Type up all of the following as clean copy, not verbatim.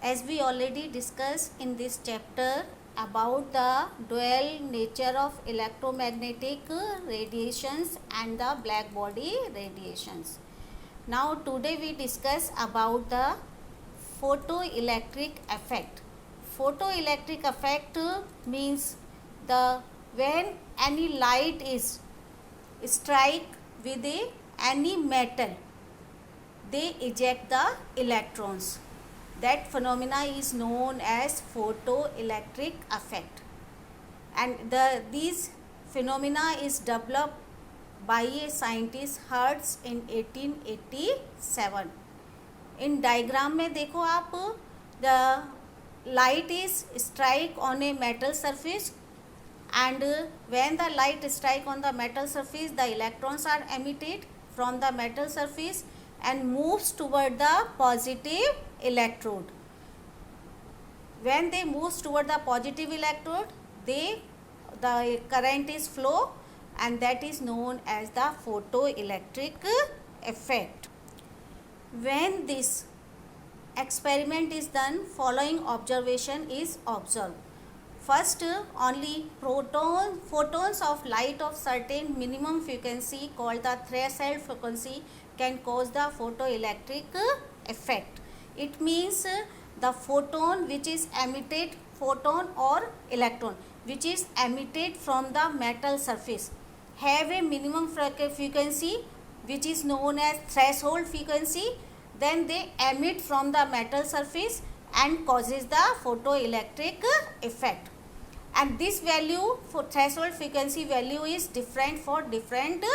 As we already discussed in this chapter about the dual nature of electromagnetic radiations and the black body radiations. Now today we discuss about the photoelectric effect. Photoelectric effect means the when any light is strike with any metal, they eject the electrons. That phenomena is known as photoelectric effect, and these phenomena is developed by a scientist Hertz in 1887. In diagram में देखो आप, the light is strike on a metal surface, and when the light strike on the metal surface, the electrons are emitted from the metal surface and moves toward the positive electrode. When they moves toward the positive electrode, the current is flow, and that is known as the photoelectric effect. When this experiment is done, following observation is observed. First, only photons of light of certain minimum frequency called the threshold frequency can cause the photoelectric effect. It means the photon which is emitted, photon or electron which is emitted from the metal surface have a minimum frequency which is known as threshold frequency. Then they emit from the metal surface and causes the photoelectric effect. And this value for threshold frequency value is different for different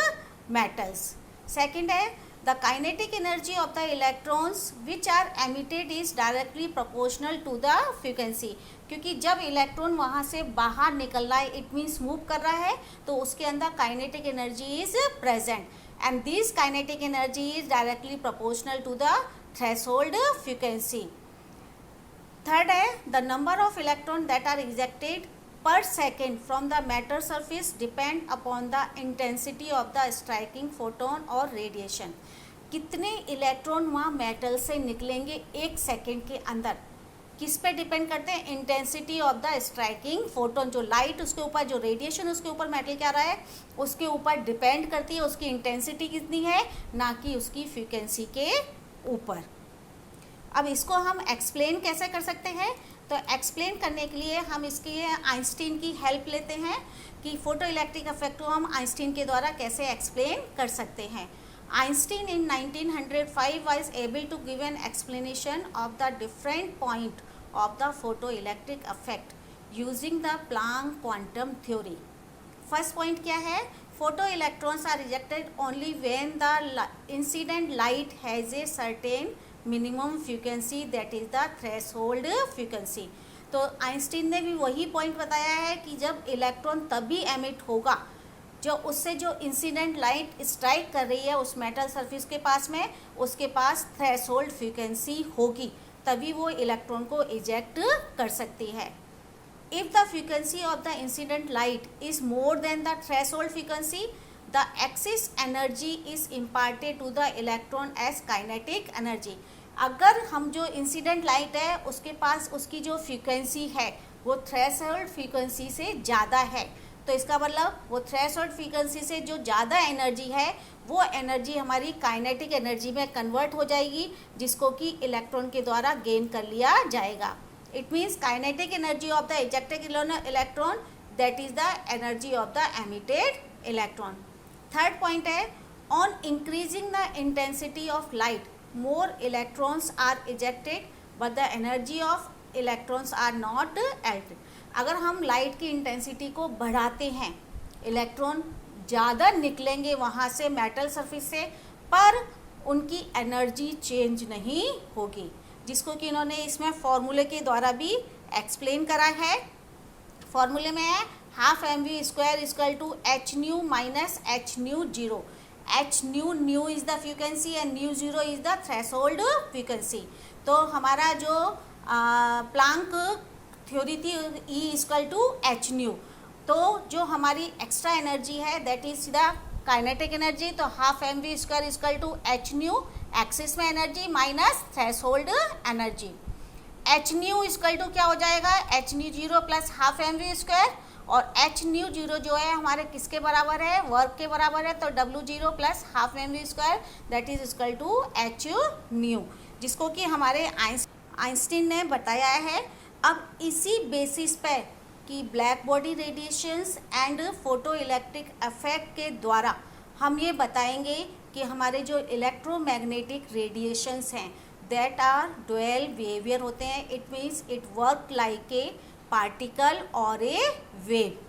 metals. Second है, the kinetic energy of the electrons which are emitted is directly proportional to the frequency. क्योंकि जब electron वहाँ से बाहर निकल रहा है, it means move कर रहा है, तो उसके अंदर kinetic energy is present, and this kinetic energy is directly proportional to the threshold frequency. Third है, the number of electron that are ejected per second from the metal surface depend upon the intensity of the striking photon or radiation. कितने electron वहाँ metal से निकलेंगे एक second के अंदर, किस पे डिपेंड करते हैं? Intensity of the striking photon. जो लाइट उसके ऊपर, जो रेडिएशन उसके ऊपर मेटल क्या रहा है, उसके ऊपर डिपेंड करती है उसकी इंटेंसिटी कितनी है, ना कि उसकी फ्रीक्वेंसी के ऊपर. अब इसको हम एक्सप्लेन कैसे कर सकते हैं? तो एक्सप्लेन करने के लिए हम इसकी आइंस्टीन की हेल्प लेते हैं कि फोटोइलेक्ट्रिक इफेक्ट को हम आइंस्टीन के द्वारा कैसे एक्सप्लेन कर सकते हैं. Einstein in 1905 was able to give an explanation of the different point of the photoelectric effect using the Planck quantum theory. First point क्या है? Photo electrons are rejected only when the incident light has a certain minimum frequency, that is the threshold frequency. तो Einstein ने भी वही point बताया है कि जब इलेक्ट्रॉन तभी एमिट होगा जो उससे जो इंसिडेंट लाइट स्ट्राइक कर रही है उस मेटल सरफेस के पास में, उसके पास थ्रेशोल्ड फ्रीक्वेंसी होगी, तभी वो इलेक्ट्रॉन को इजेक्ट कर सकती है. If the frequency of the incident light is more than the threshold frequency, the excess energy is imparted to the electron as kinetic energy. अगर हम जो इंसिडेंट लाइट है उसके पास उसकी जो फ्रीक्वेंसी है वो थ्रेशोल्ड फ्रीक्वेंसी से ज़्यादा है, तो इसका मतलब वो थ्रेशोल्ड फ्रीक्वेंसी से जो ज़्यादा एनर्जी है वो एनर्जी हमारी काइनेटिक एनर्जी में कन्वर्ट हो जाएगी, जिसको कि इलेक्ट्रॉन के द्वारा गेन कर लिया जाएगा. It means kinetic energy of the ejected electron, that is the energy of the emitted electron. Third point है, on increasing the intensity of light, more electrons are ejected, but the energy of electrons are not altered. अगर हम light की intensity को बढ़ाते हैं, electron ज़्यादा निकलेंगे वहाँ से मेटल सरफेस से, पर उनकी एनर्जी चेंज नहीं होगी, जिसको कि इन्होंने इसमें फॉर्मूले के द्वारा भी एक्सप्लेन करा है. फॉर्मूले में है half M we square equal to H nu minus H nu zero. H nu is the frequency and nu zero is the threshold frequency. तो हमारा जो प्लांक थ्योरी थी E equal to H nu, तो जो हमारी extra energy है that is the kinetic energy. तो half M we square equal to H nu, excess में energy minus threshold energy. H nu equal to क्या हो जाएगा, h nu zero plus half M we square, और h nu zero जो है हमारे किसके बराबर है, वर्क के बराबर है, तो W zero plus half M we square that is equal to H nu, जिसको कि हमारे आइंस्टीन ने बताया है। अब इसी बेसिस पे कि black body radiations and photo electric effect के द्वारा हम ये बताएंगे कि हमारे जो इलेक्ट्रोमैग्नेटिक रेडिएशंस हैं दैट आर डुअल वेवियर होते हैं, it means it work like a particle और ए वेव।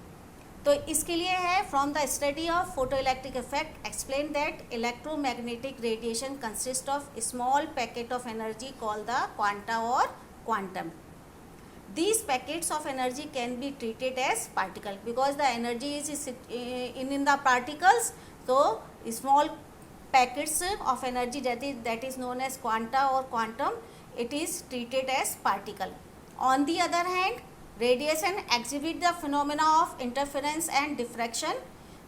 तो इसके लिए है from the study of photo electric effect explain that electromagnetic radiation consist of small packet of energy called the quanta और quantum. These packets of energy can be treated as particle because the energy is in the particles. So small packets of energy that is known as quanta or quantum, it is treated as particle. On the other hand, radiation exhibit the phenomena of interference and diffraction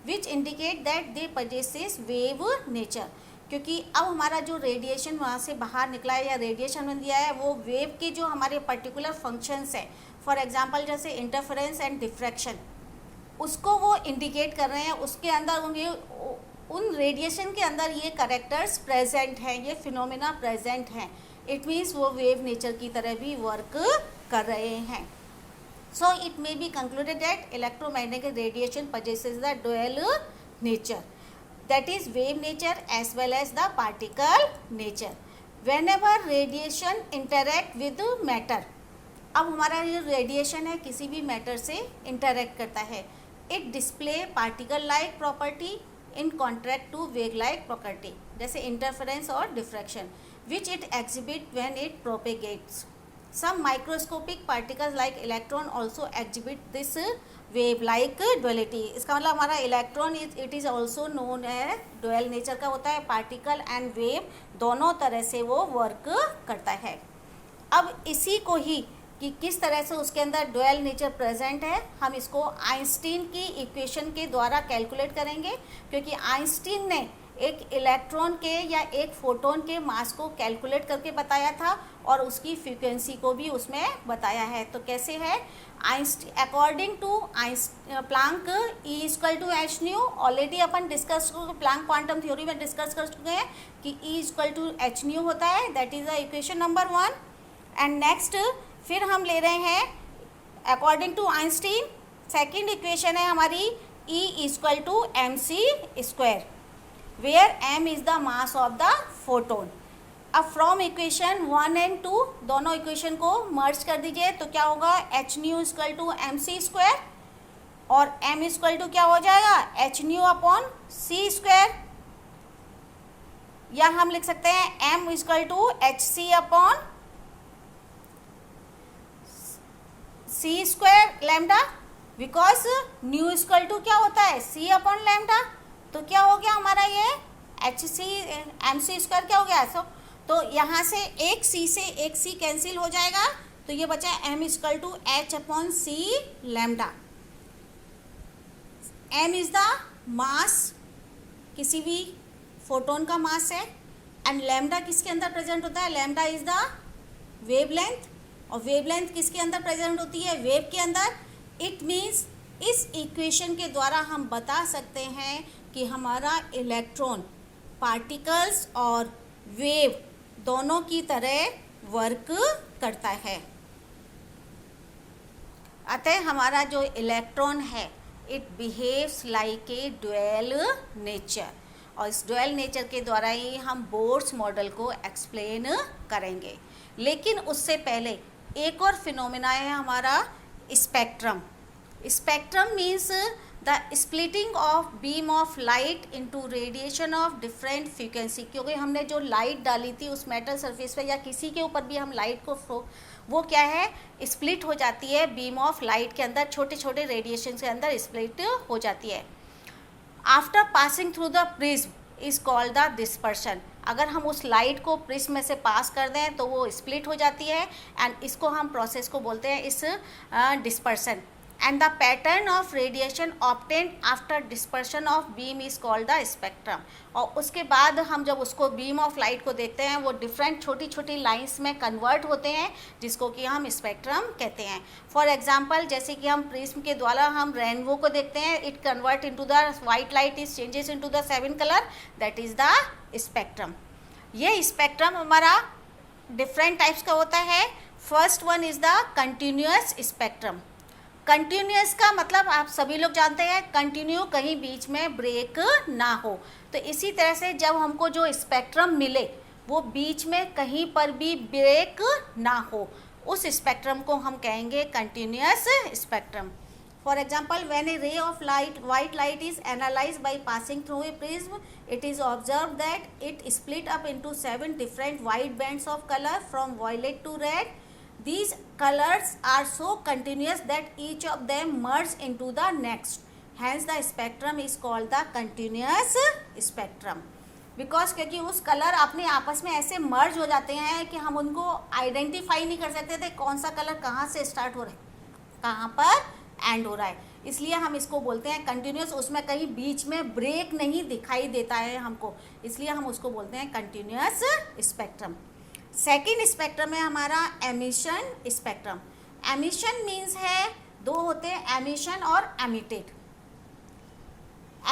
which indicate that they possesses wave nature. क्योंकि अब हमारा जो radiation वहाँ से बाहर निकला है या रेडिएशन में दिया है वो वेव के जो हमारे पर्टिकुलर फंक्शंस हैं, फॉर एग्जांपल जैसे इंटरफेरेंस एंड डिफ्रैक्शन, उसको वो इंडिकेट कर रहे हैं, उसके अंदर उन रेडिएशन के अंदर ये कैरेक्टर्स प्रेजेंट हैं, ये फिनोमेना प्रेजेंट हैं, इट मीन्स वो वेव नेचर की तरह भी वर्क कर रहे हैं। So it may be concluded that electromagnetic radiation possesses the dual nature, that is wave nature as well as the particle nature. Whenever radiation interact with matter, अब हमारा ये रेडिएशन है किसी भी मैटर से इंटरेक्ट करता है, it display particle like property in contract to wave like property, जैसे इंटरफेरेंस और diffraction which it exhibit when it propagates. Some microscopic particles like electron also exhibit this wave like duality. इसका मतलब हमारा electron it is also known है dual nature का होता है, particle and wave दोनों तरह से वो वर्क करता है। अब इसी को ही कि किस तरह से उसके अंदर डुअल नेचर प्रेजेंट है, हम इसको आइंस्टीन की इक्वेशन के द्वारा कैलकुलेट करेंगे, क्योंकि आइंस्टीन ने एक इलेक्ट्रॉन के या एक फोटोन के मास को कैलकुलेट करके बताया था और उसकी फ्रीक्वेंसी को भी उसमें बताया है। तो कैसे है, according to Planck E equal to H nu, already अपन डिस्कस प्लांक क्वांटम थ्योरी में डिस्कस कर चुके हैं कि E equal to H nu होता है, that is the equation number 1। And next फिर हम ले रहे हैं according to Einstein second equation है हमारी E equal to m c square, where m is the mass of the photon। अब फ्रॉम इक्वेशन 1 एंड 2 दोनों इक्वेशन को मर्ज कर दीजिए तो क्या होगा, h nu equal to m c square और m इक्वल टू क्या हो जाएगा, h nu upon c square, या हम लिख सकते हैं m equal to h c upon c square lambda, because nu equal to क्या होता है, c अपॉन लैम्डा। तो क्या हो गया हमारा ये h c m c square क्या हो गया, तो यहाँ से एक सी से एक सी कैंसिल हो जाएगा, तो ये बचा m equal to h upon c lambda. M is the mass, किसी भी फोटोन का मास है, एंड लैम्डा किसके अंदर प्रेजेंट होता है, लैम्डा इज द वेवलेंथ, और वेवलेंथ किसके अंदर प्रेजेंट होती है, वेव के अंदर। इट मीन्स इस इक्वेशन के द्वारा हम बता सकते हैं कि हमारा इलेक्ट्रॉन पार्टिकल्स और वेव दोनों की तरह वर्क करता है। अतः हमारा जो इलेक्ट्रॉन है it behaves like A dual nature, और इस डुअल नेचर के द्वारा ही हम बोर्स मॉडल को एक्सप्लेन करेंगे। लेकिन उससे पहले एक और फिनोमेना है हमारा spectrum. Spectrum means the splitting of beam of light into radiation of different frequency, क्योंकि हमने जो लाइट डाली थी उस मेटल सरफेस पे या किसी के ऊपर भी हम लाइट को वो क्या है स्प्लिट हो जाती है, बीम ऑफ लाइट के अंदर छोटे छोटे रेडिएशन के अंदर स्प्लिट हो जाती है। After passing through the prism is called the dispersion. अगर हम उस लाइट को प्रिज्म में से पास कर दें तो वो स्प्लिट हो जाती है, एंड इसको हम प्रोसेस को बोलते हैं इस dispersion. and the pattern of radiation obtained after dispersion of beam is called the spectrum. और उसके बाद हम जब उसको बीम ऑफ लाइट को देखते हैं वो डिफरेंट छोटी छोटी लाइंस में कन्वर्ट होते हैं जिसको कि हम स्पेक्ट्रम कहते हैं. फॉर एग्जांपल जैसे कि हम प्रिज्म के द्वारा हम रेनबो को देखते हैं, it convert into the white light is changes into the 7 colour, that is the spectrum. ये स्पेक्ट्रम हमारा डिफरेंट टाइप्स का होता है. First one is the continuous spectrum. Continuous का मतलब आप सभी लोग जानते हैं, कंटिन्यू, कहीं बीच में ब्रेक ना हो. तो इसी तरह से जब हमको जो स्पेक्ट्रम मिले वो बीच में कहीं पर भी ब्रेक ना हो, उस स्पेक्ट्रम को हम कहेंगे continuous spectrum. For example when A ray of light, white light is analyze by passing through a prism, it is observed that it split up into 7 different wide bands of color from violet to red. These colors are so continuous that each of them merge into the next. Hence the spectrum is called the continuous spectrum. Because क्योंकि उस colour अपने आपस में ऐसे मर्ज हो जाते हैं कि हम उनको आइडेंटिफाई नहीं कर सकते थे कौन सा कलर कहाँ से स्टार्ट हो रहा है, कहाँ पर एंड हो रहा है. इसलिए हम इसको बोलते हैं कंटिन्यूस. उसमें कहीं बीच में ब्रेक नहीं दिखाई देता है हमको, इसलिए हम उसको बोलते हैं कंटिन्यूस स्पेक्ट्रम. सेकेंड स्पेक्ट्रम है हमारा एमिशन स्पेक्ट्रम. एमिशन मीन्स है, दो होते हैं, एमिशन और एमिटेड.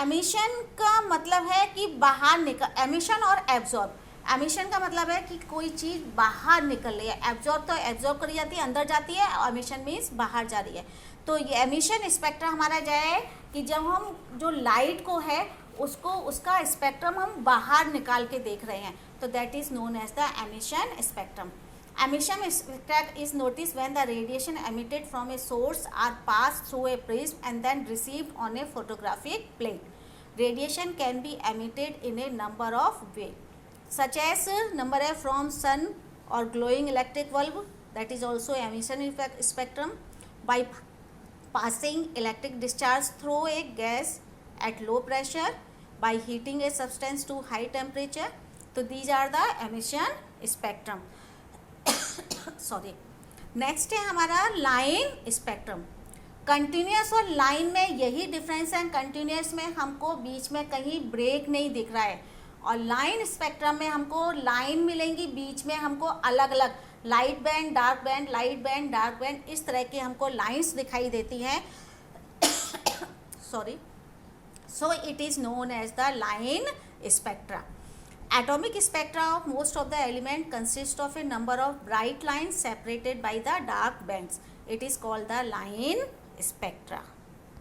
एमिशन का मतलब है कि बाहर निकल, एमिशन और एब्जॉर्ब. एमिशन का मतलब है कि कोई चीज़ बाहर निकल रही है, एब्जॉर्ब तो एब्जॉर्ब करी जाती है, अंदर जाती है, और एमिशन मीन्स बाहर जा रही है. तो ये एमिशन स्पेक्ट्रम हमारा जाए कि जब हम जो लाइट को है उसको, उसका स्पेक्ट्रम हम बाहर निकाल के देख रहे हैं, तो that is known as the emission spectrum. Emission spectrum is noticed when the radiation emitted from a source are passed through a prism and then received on a photographic plate. Radiation can be emitted in a number of ways, such as number A from sun or glowing electric bulb, that is also emission spectrum, by passing electric discharge through a gas at low pressure, by heating a substance to high temperature. So these are the emission spectrum. Sorry. Next है हमारा line spectrum. Continuous और line में यही difference है, continuous में हमको बीच में कहीं ब्रेक नहीं दिख रहा है, और लाइन स्पेक्ट्रम में हमको लाइन मिलेंगी, बीच में हमको अलग अलग light band, dark band, light band, dark band, इस तरह की हमको लाइंस दिखाई देती हैं. Sorry. So it is known as the line spectra. Atomic spectra of most of the element consist of a number of bright lines separated by the dark bands. It is called the line spectra.